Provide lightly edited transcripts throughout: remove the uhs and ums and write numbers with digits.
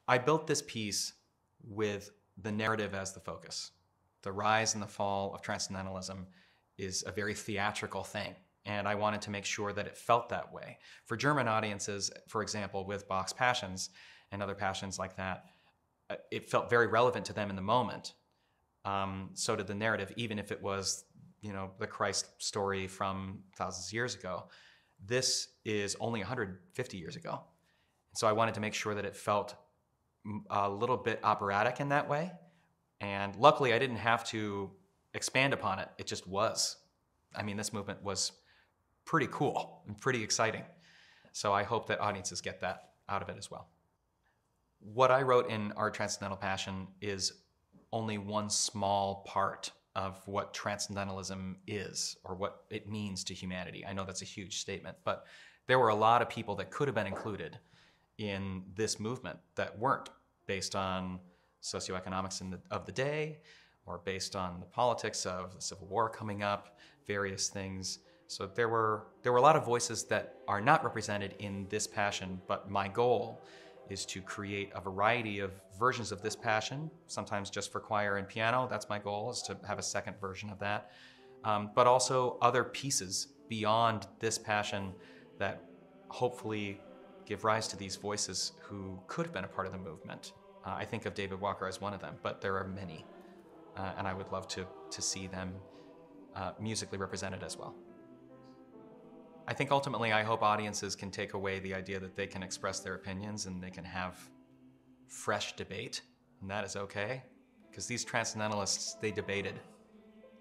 I built this piece with the narrative as the focus. The rise and the fall of transcendentalism is a very theatrical thing, and I wanted to make sure that it felt that way. For German audiences, for example, with Bach's Passions and other passions like that, it felt very relevant to them in the moment. So did the narrative, even if it was, the Christ story from thousands of years ago. This is only 150 years ago. So I wanted to make sure that it felt a little bit operatic in that way. And luckily, I didn't have to expand upon it. It just was. I mean, this movement was pretty cool and pretty exciting. So I hope that audiences get that out of it as well. What I wrote in Our Transcendental Passion is only one small part of what transcendentalism is or what it means to humanity. I know that's a huge statement, but there were a lot of people that could have been included in this movement that weren't, based on socioeconomics of the day or based on the politics of the Civil War coming up, various things. So there were a lot of voices that are not represented in this passion, but my goal is to create a variety of versions of this passion, sometimes just for choir and piano. That's my goal, is to have a second version of that. But also other pieces beyond this passion that hopefully give rise to these voices who could have been a part of the movement. I think of David Walker as one of them, but there are many. And I would love to see them musically represented as well. I think ultimately I hope audiences can take away the idea that they can express their opinions and they can have fresh debate, and that is okay. Because these transcendentalists, they debated.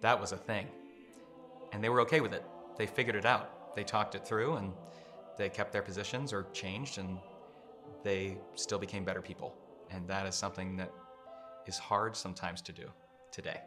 That was a thing. And they were okay with it. They figured it out. They talked it through and they kept their positions or changed, and they still became better people. And that is something that is hard sometimes to do today.